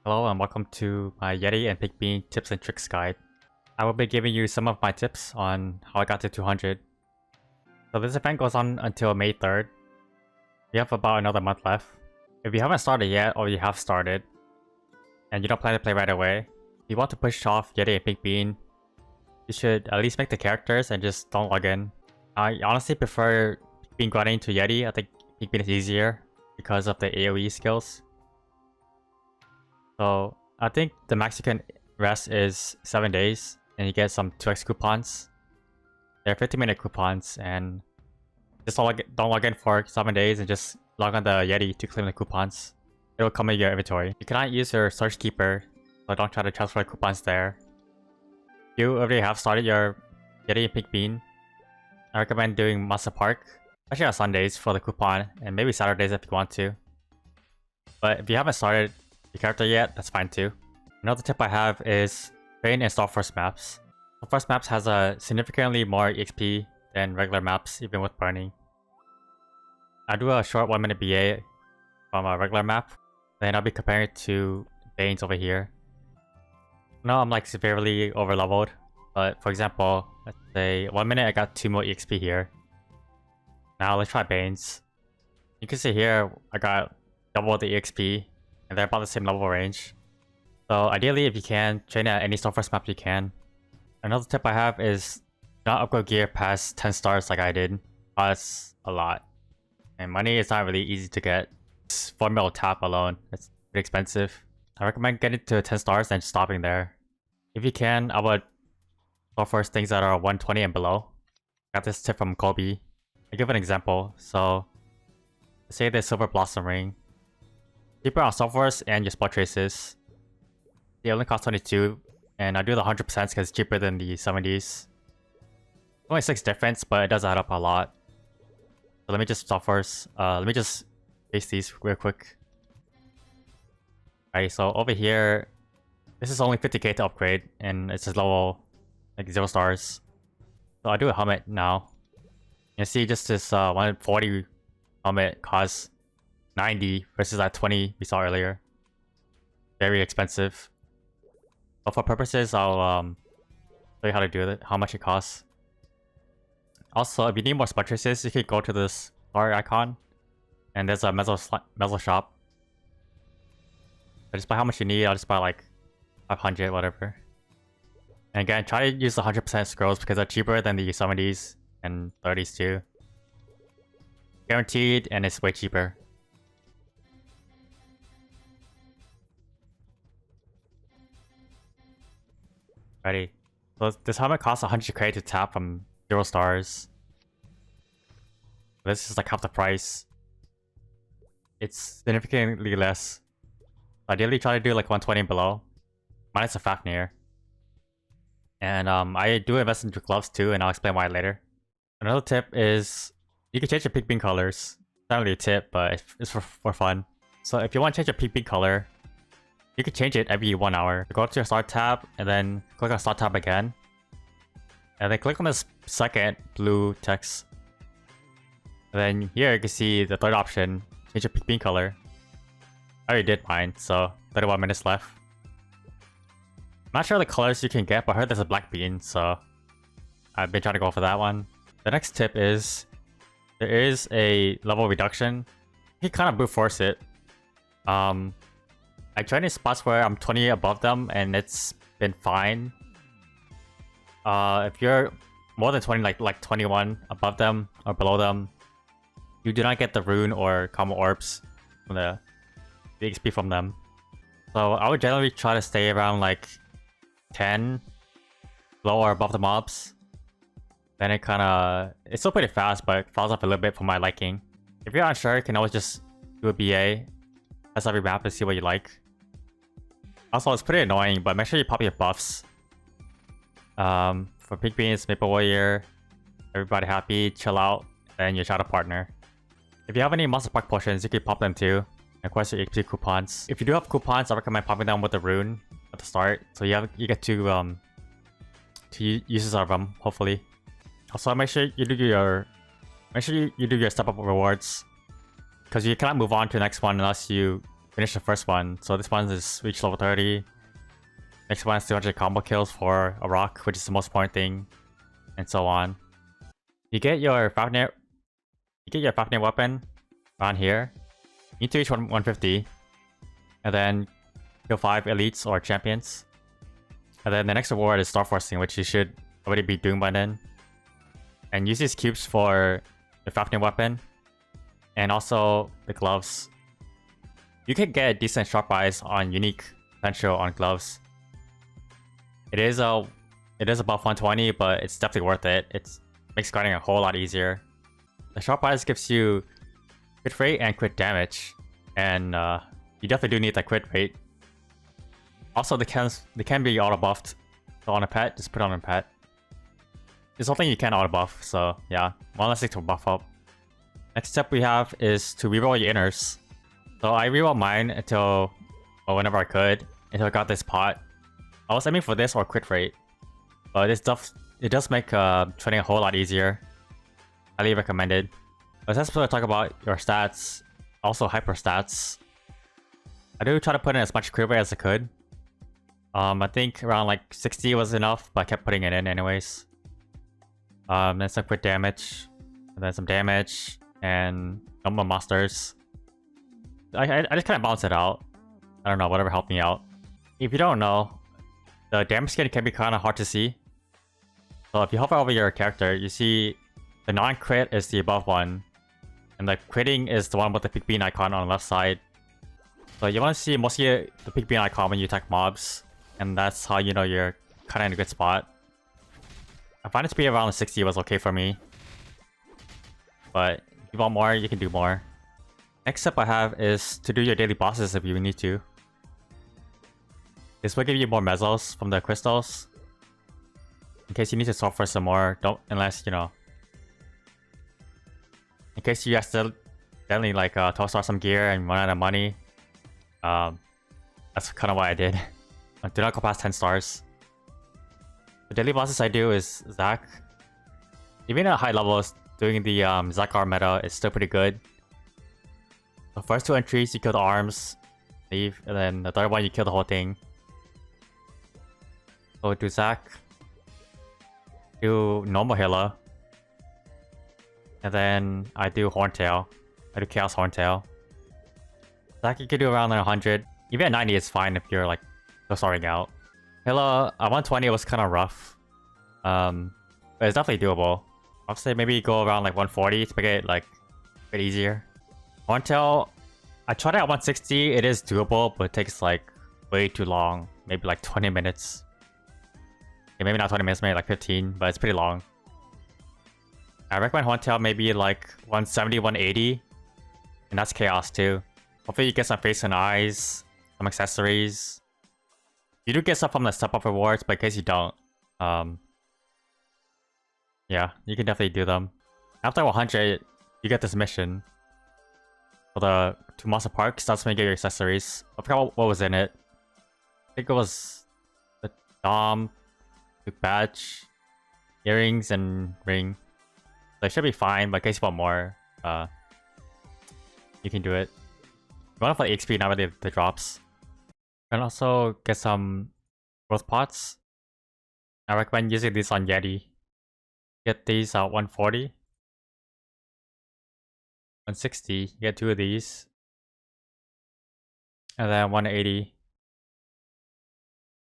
Hello and welcome to my Yeti and Pig Bean tips and tricks guide. I will be giving you some of my tips on how I got to 200. So this event goes on until May 3rd. You have about another month left. If you haven't started yet or you have started and you don't plan to play right away, if you want to push off Yeti and Pig Bean, you should at least make the characters and just don't log in. I honestly prefer Pig Bean grinding to Yeti. I think Pig Bean is easier because of the AoE skills. So I think the max you can rest is 7 days and you get some 2x coupons. They're 50-minute coupons and just don't log in for 7 days and just log on the Yeti to claim the coupons. It will come in your inventory. You cannot use your search keeper, so don't try to transfer the coupons there. If you already have started your Yeti and Pig Bean, I recommend doing Master Park, especially on Sundays for the coupon and maybe Saturdays if you want to. But if you haven't started your character yet, that's fine too. Another tip I have is train and starforce maps. Starforce maps has a significantly more EXP than regular maps, even with burning. I do a short 1-minute BA from a regular map, then I'll be comparing it to Banes over here. Now I'm like severely overleveled, but for example, let's say 1 minute I got 2 more EXP here. Now let's try Banes. You can see here I got double the EXP and they're about the same level range. So ideally, if you can, train at any starforce map you can. Another tip I have is not upgrade gear past 10 stars like I did. That's a lot. And money is not really easy to get. It's formula tap alone. It's pretty expensive. I recommend getting to 10 stars and stopping there. If you can, I would starforce things that are 120 and below. I got this tip from Kobe. I'll give an example. So, say the Silver Blossom Ring. Cheaper on starforce and your spot traces. They only cost 22, and I do the 100% because it's cheaper than the 70s. Only 6 difference, but it does add up a lot. So let me just starforce. Let me just paste these real quick. Alright, so over here, this is only 50k to upgrade, and it's just level like 0 stars. So I do a helmet now. You see, just this 140 helmet costs 90 versus that 20 we saw earlier. Very expensive. But for purposes, I'll show you how to do it, how much it costs. Also, if you need more spot traces, you can go to this star icon, and there's a mesos shop. But just buy how much you need. I'll just buy like 500, whatever. And again, try to use the 100% scrolls because they're cheaper than the 70s and 30s too. Guaranteed, and it's way cheaper. Ready. So this helmet costs 100k to tap from 0 stars. This is like half the price. It's significantly less. Ideally try to do like 120 and below. Minus a fafnir. And I do invest into gloves too, and I'll explain why later. Another tip is you can change your Pig Bean colors. It's not really a tip, but it's for fun. So if you want to change your Pig Bean color, you can change it every 1 hour. Go up to your start tab and then click on start tab again. And then click on this second blue text. And then here you can see the third option, change your Pig Bean color. I already did mine, so 31 minutes left. I'm not sure the colors you can get, but I heard there's a black bean, so I've been trying to go for that one. The next tip is there is a level reduction. You can kind of brute force it. I tried in spots where I'm 20 above them and it's been fine. If you're more than 20, like 21 above them or below them, you do not get the rune or common orbs from the XP from them. So I would generally try to stay around like 10 below or above the mobs. Then it's still pretty fast, but it falls off a little bit for my liking. If you're unsure, you can always just do a BA, test every map and see what you like. Also, it's pretty annoying, but make sure you pop your buffs. For Pig Beans, Maple Warrior, everybody happy, chill out, and your shadow partner. If you have any Monster Park potions, you can pop them too. And of course, your XP coupons. If you do have coupons, I recommend popping them with the rune at the start, so you get two uses of them, hopefully. Also, make sure you do your step up rewards, because you cannot move on to the next one unless you finish the first one. So this one is reach level 30. Next one is 200 combo kills for a rock, which is the most important thing, and so on. You get your fafnir. You get your fafnir weapon around here. You need to reach 150, and then kill 5 elites or champions. And then the next reward is starforcing, which you should already be doing by then. And use these cubes for the fafnir weapon, and also the gloves. You can get decent sharp eyes on unique potential on gloves. It is above 120, but it's definitely worth it. It makes guarding a whole lot easier. The sharp eyes gives you crit rate and crit damage, and you definitely do need that crit rate. Also, they can be auto buffed. So on a pet, just put it on a pet. It's something you can auto buff, so yeah, one less thing to buff up. Next step we have is to reroll your inners. So I reroll mine until, well, whenever I could, until I got this pot. I was aiming for this or crit rate, but this stuff, it does make training a whole lot easier. Highly recommended. But let's talk about your stats, also hyper stats. I do try to put in as much crit rate as I could. I think around like 60 was enough, but I kept putting it in anyways. Then some crit damage, and then some damage, and normal monsters. I just kind of balance it out. I don't know, whatever helped me out. If you don't know, the damage skin can be kind of hard to see. So if you hover over your character, you see the non-crit is the above one, and the critting is the one with the big bean icon on the left side. So you want to see mostly the big bean icon when you attack mobs, and that's how you know you're kind of in a good spot. I find it to be around 60 was okay for me, but if you want more, you can do more. Next step I have is to do your daily bosses if you need to. This will give you more mesos from the crystals. In case you need to solve for some more, don't, unless, you know, in case you accidentally like toss off some gear and run out of money. That's kind of what I did. Do not go past 10 stars. The daily bosses I do is Zac. Even at high levels, doing the Zakar meta is still pretty good. The first 2 entries you kill the arms, leave, and then the third one you kill the whole thing. So do Zac, do normal healer, and then I do horntail. I do chaos horntail. Zac you can do around like 100. Even at 90 is fine if you're like just starting out. Healer at 120 was kind of rough, but it's definitely doable. I'll say maybe go around like 140 to make it like a bit easier. Horntail, I tried it at 160. It is doable, but it takes like way too long. Maybe like 20 minutes. Okay, maybe not 20 minutes, maybe like 15, but it's pretty long. I recommend Horntail maybe like 170, 180, and that's chaos too. Hopefully you get some face and eyes, some accessories. You do get stuff from the step up rewards, but in case you don't, yeah, you can definitely do them. After 100, you get this mission. For the 2 monster parks, that's when you get your accessories. I forgot what was in it. I think it was the Dom, the badge, earrings, and ring. So it should be fine, but in case you want more, you can do it. You want it for the XP, not really the drops. You can also get some growth pots. I recommend using these on Yeti. Get these at 140. 160, you get 2 of these. And then 180.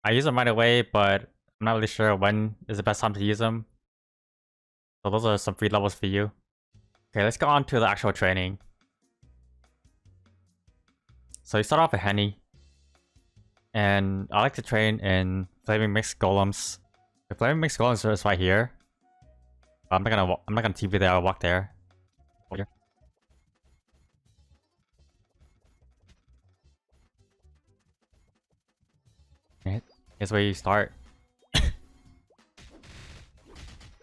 I use them right away, but I'm not really sure when is the best time to use them. So those are some free levels for you. Okay, let's go on to the actual training. So you start off with Henny. And I like to train in Flaming Mixed Golems. The Flaming Mixed Golems is right here. I'm not gonna TP there, I'll walk there. Here. Here's where you start.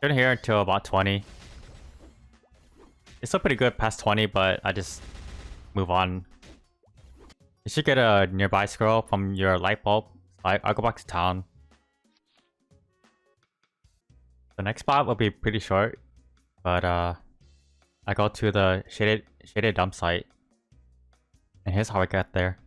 You're here until about 20. It's still pretty good past 20, but I just move on. You should get a nearby scroll from your light bulb. I'll go back to town. The next spot will be pretty short, but I go to the shaded dump site. And here's how I get there.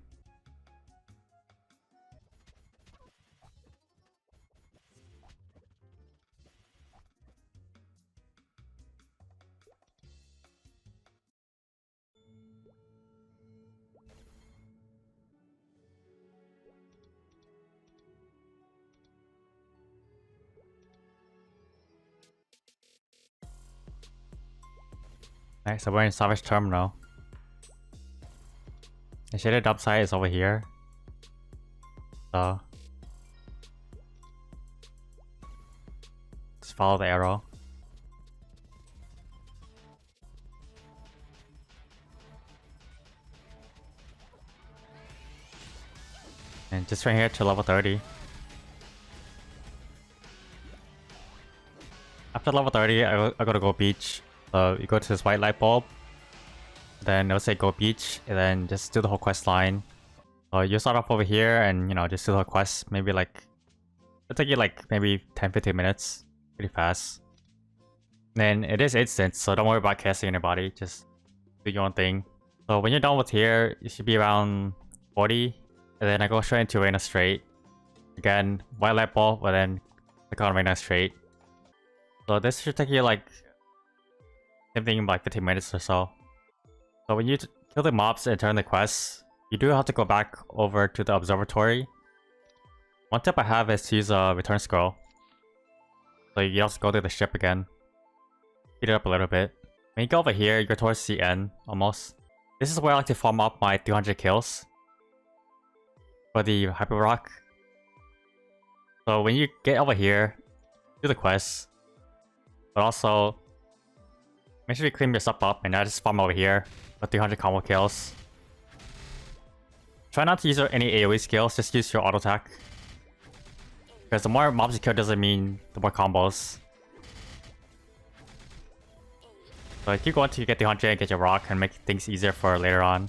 Alright, so we're in Savage Terminal. The shaded upside is over here. So just follow the arrow. And just right here to level 30. After level 30, I gotta go beach. So you go to this white light bulb. Then it'll say go beach, and then just do the whole quest line. So you start off over here and, you know, just do the whole quest. Maybe like, it'll take you like maybe 10-15 minutes. Pretty fast. Then it is instant, so don't worry about casting anybody. Just do your own thing. So when you're done with here, you should be around 40. And then I go straight into reina strait. Again, white light bulb, but then click on reina strait. So this should take you like, same thing, like 15 minutes or so. So when you kill the mobs and turn the quests, you do have to go back over to the observatory. One tip I have is to use a return scroll. So you also go to the ship again. Speed it up a little bit. When you go over here, you go towards the end, almost. This is where I like to farm up my 300 kills. For the Hyper Rock. So when you get over here, do the quests. But also, make sure you clean your stuff up and I just farm over here for 300 combo kills. Try not to use any AoE skills, just use your auto attack. Because the more mobs you kill doesn't mean the more combos. So keep going till you get the 100 and get your rock and make things easier for later on.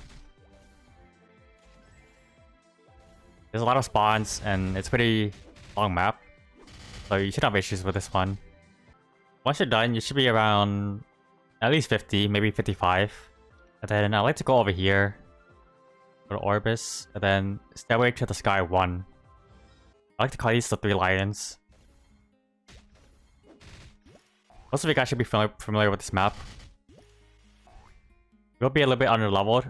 There's a lot of spawns and it's a pretty long map. So you shouldn't have issues with this one. Once you're done, you should be around at least 50, maybe 55. And then I like to go over here. Go to Orbis. And then Stairway to the Sky 1. I like to call these the 3 lions. Most of you guys should be familiar with this map. You'll be a little bit under leveled.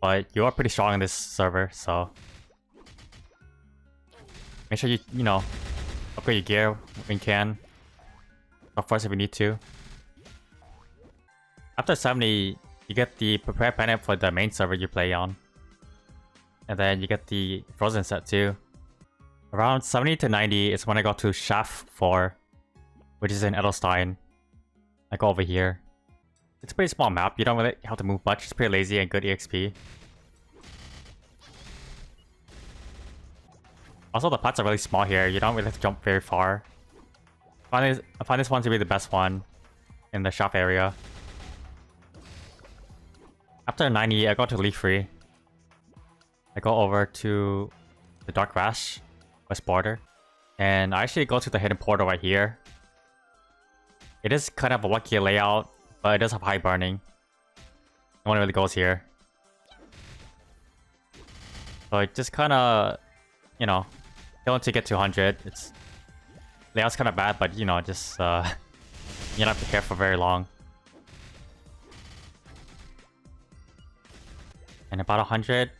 But you are pretty strong in this server, so make sure you know, upgrade your gear when you can. Of course, if you need to. After 70, you get the prepare pennant for the main server you play on. And then you get the frozen set too. Around 70 to 90 is when I go to Shaft 4, which is in Edelstein. I go over here. It's a pretty small map, you don't really have to move much, it's pretty lazy and good EXP. Also, the pots are really small here, you don't really have to jump very far. I find this one to be the best one in the shop area. After 90, I go to leafre. I go over to the Dark Rash, west border. And I actually go to the hidden portal right here. It is kind of a wacky layout, but it does have high burning. No one really goes here. So it just kind of, you know, kill until you get to 100. It's layout's kind of bad, but you know, just you don't have to care for very long. And about 100,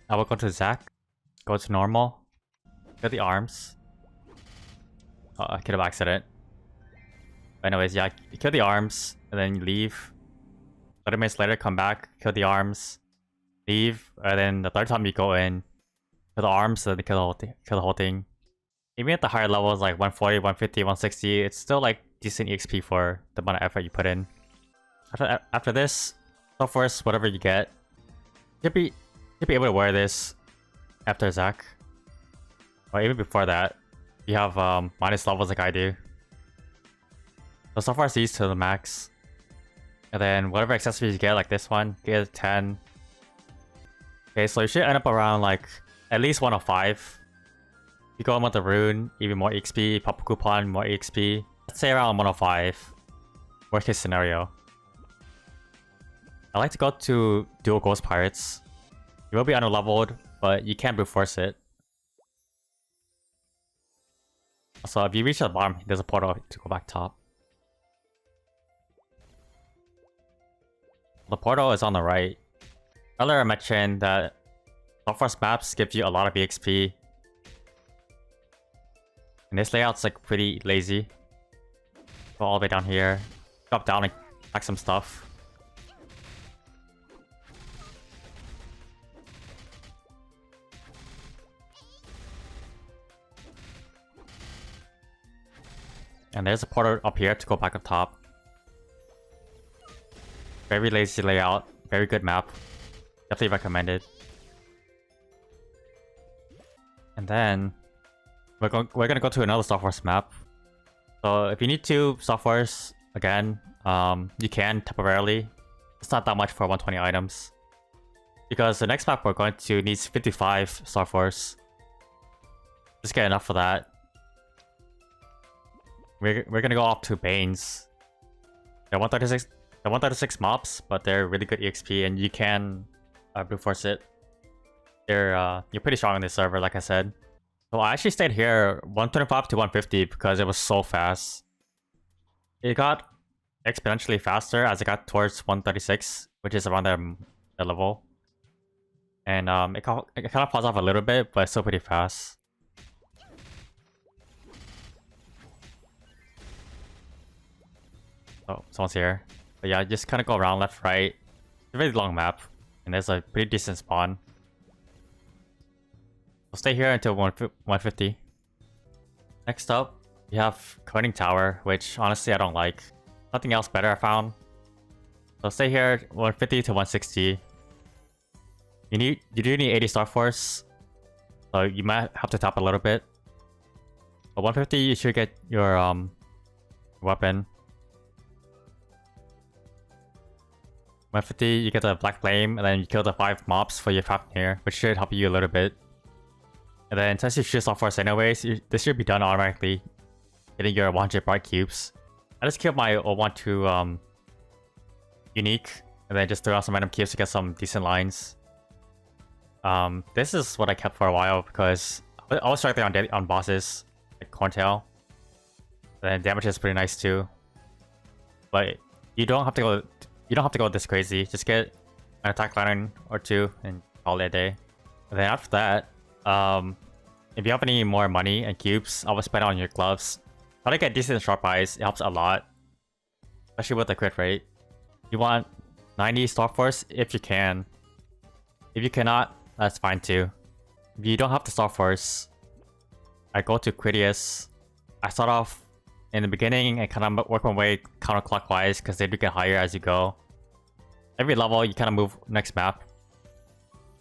I will go to Zac, go to normal, get the arms. Oh, I could have accident. But anyways, yeah, you kill the arms, and then you leave. 30 minutes later, come back, kill the arms, leave, and then the third time you go in, kill the arms, and then kill the whole thing. Even at the higher levels, like 140, 150, 160, it's still like decent EXP for the amount of effort you put in. After this, starforce, whatever you get, you'll be able to wear this after Zac. Or even before that, you have minus levels like I do. So far these to the max. And then whatever accessories you get, like this one, get 10. Okay, so you should end up around like at least 105. You go on with the rune, even more XP, pop a coupon, more XP. Let's say around 105. Worst case scenario. I like to go to dual ghost pirates. You will be under-leveled, but you can brute force it. So if you reach the bottom, there's a portal to go back top. The portal is on the right. Earlier I mentioned that starforce maps give you a lot of EXP. And this layout's like pretty lazy. Go all the way down here. Drop down and Pack some stuff. And there's a portal up here to go back up top. Very lazy layout. Very good map. Definitely recommended. And then we're gonna go to another starforce map. So if you need to starforce again, you can temporarily. It's not that much for 120 items. Because the next map we're going to needs 55 starforce. Just get enough for that. We're gonna go up to Banes. They're 136 mobs, but they're really good EXP, and you can brute force it. You're pretty strong on this server, like I said. So I actually stayed here 125 to 150 because it was so fast. It got exponentially faster as it got towards 136, which is around the level. And it kind of falls off a little bit, but it's still pretty fast. Oh, someone's here. But yeah, just kind of go around left, right. It's a really long map, and there's a pretty decent spawn. We'll stay here until 150. Next up, we have Kerning Tower, which honestly I don't like. Nothing else better I found. So stay here 150 to 160. You do need 80 starforce, so you might have to tap a little bit. But 150 you should get your weapon. 150 you get the Black Flame, and then you kill the 5 mobs for your fafnir, which should help you a little bit. And then since you shoot starforce anyways, this should be done automatically, getting your 100 bright cubes. I just killed my 012 unique, and then just threw out some random cubes to get some decent lines. This is what I kept for a while because I was struggling on bosses like horntail. And damage is pretty nice too. But you don't have to go this crazy. Just get an attack lantern or 2 and call it a day. And then after that, if you have any more money and cubes, I would spend it on your gloves. Try to get decent sharp eyes. It helps a lot, especially with the crit rate. You want 90 starforce if you can. If you cannot, that's fine too. If you don't have the starforce, I go to kritias. I start off in the beginning and kind of work my way counterclockwise because they do get higher as you go. Every level, you kind of move next map.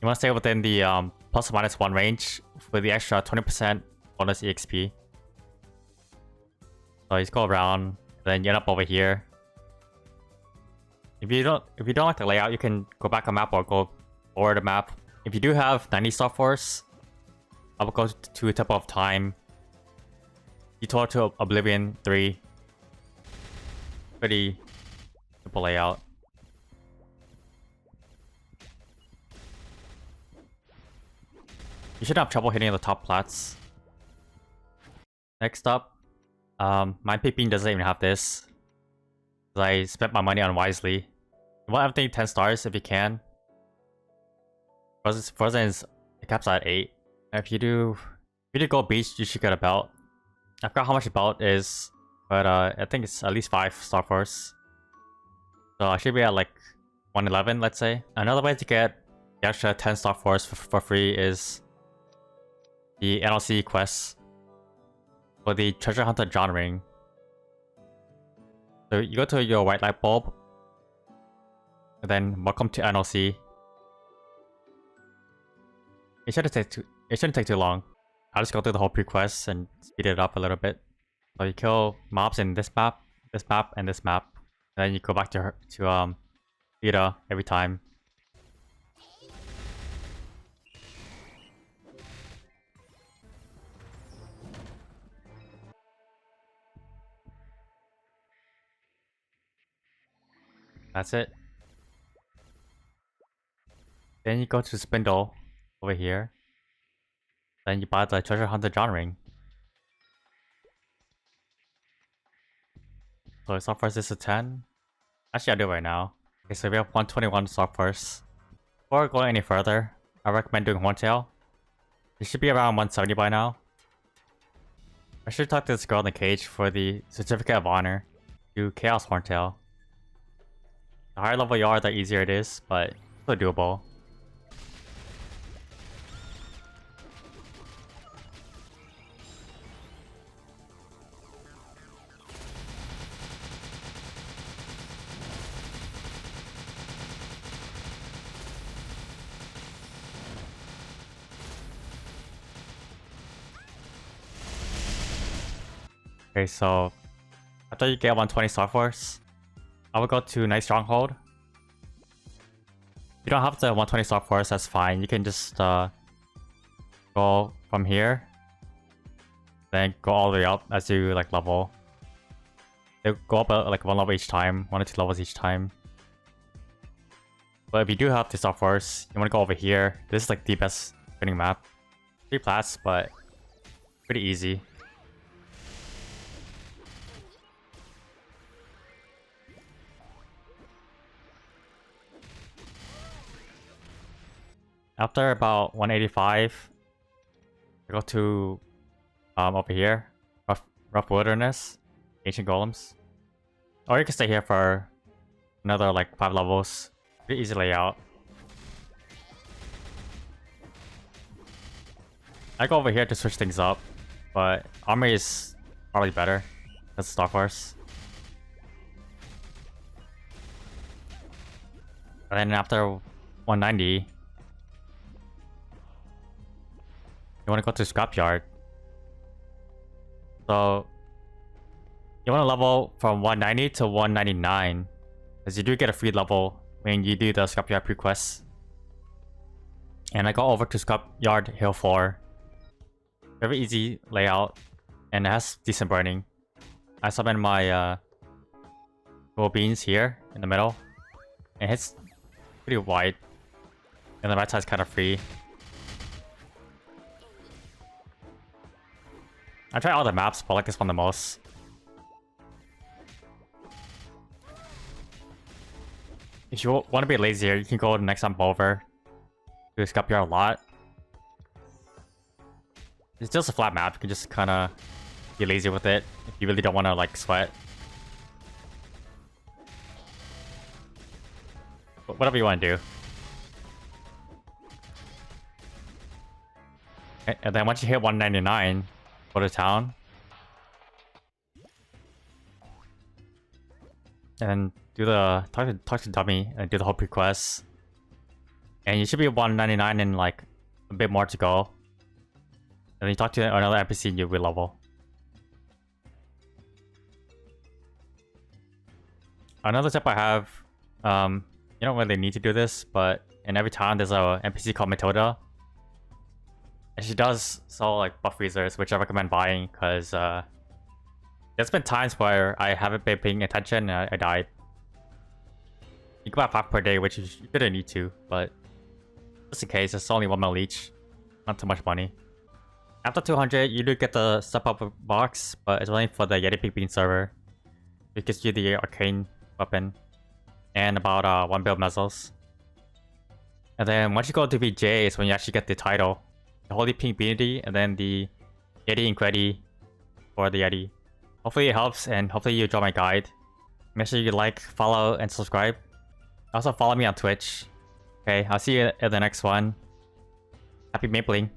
You want to stay within the plus or minus 1 range for the extra 20% bonus EXP. So you just go around, then you end up over here. If you don't like the layout, you can go back a map or go forward a map. If you do have 90 starforce, I will go to Temple of Time. Detour to Oblivion 3. Pretty simple layout. You shouldn't have trouble hitting the top plats. Next up, my Piping doesn't even have this. I spent my money unwisely. You want everything 10 stars if you can. Frozen is it caps at 8. If you do go beach, you should get a belt. I forgot how much a belt is, but I think it's at least 5 starforce. So I should be at like 111, let's say. Another way to get the extra 10 starforce for free is the NLC quests for the treasure hunter John ring. So you go to your white light bulb, and then welcome to NLC. It shouldn't take too long. I'll just go through the whole pre-quest and speed it up a little bit. So you kill mobs in this map, and this map. And then you go back to Lita every time. That's it. Then you go to Spindle over here. Then you buy the treasure hunter John ring. So starforce is a 10. Actually, I'll do it right now. Okay, so we have 121 starforce. Before going any further, I recommend doing horntail. It should be around 170 by now. I should talk to this girl in the cage for the certificate of honor. Do chaos horntail. The higher level you are, the easier it is, but still doable. Okay, so after you get 120 starforce, I would go to nice stronghold. You don't have the 120 starforce, that's fine. You can just go from here, then go all the way up as you like level. They go up like 1 level each time, 1 or 2 levels each time. But if you do have the starforce, you want to go over here. This is like the best training map. 3 plats, but pretty easy. After about 185, I go to over here, rough wilderness, ancient golems. Or you can stay here for another like 5 levels. Pretty easy layout. I go over here to switch things up, but armory is probably better. That's Star Force. And then after 190, you want to go to scrapyard. So you want to level from 190 to 199, because you do get a free level when you do the scrapyard pre-quest. And I go over to scrapyard hill 4. Very easy layout, and it has decent burning. I summon my gold beans here in the middle, and it's pretty wide, and the right side's kind of free. I tried all the maps, but I like this one the most. If you want to be lazier, you can go next jump over to scrapyard a lot. It's just a flat map, you can just kind of be lazy with it if you really don't want to like sweat. But whatever you want to do. And then once you hit 199, go to town. And do the talk to dummy and do the whole pre-quest. And you should be 199 and like a bit more to go. And then you talk to another NPC and you will level. Another tip I have, you don't really need to do this, but in every town there's a NPC called Matilda. And she does sell like buff freezers, which I recommend buying, because there's been times where I haven't been paying attention and I died. You can buy 5 per day, which you didn't need to, but just in case, it's only 1 mil each. Not too much money. After 200, you do get the step up box, but it's only for the Yeti Pig Bean server. It gives you the arcane weapon and about 1 bill mesos. And then once you go to VJ is when you actually get the title, the Holy Pink Beanie, and then the Yeti and Kriti for the Yeti. Hopefully it helps, and hopefully you enjoy my guide. Make sure you like, follow, and subscribe. Also follow me on Twitch. Okay, I'll see you in the next one. Happy mapling.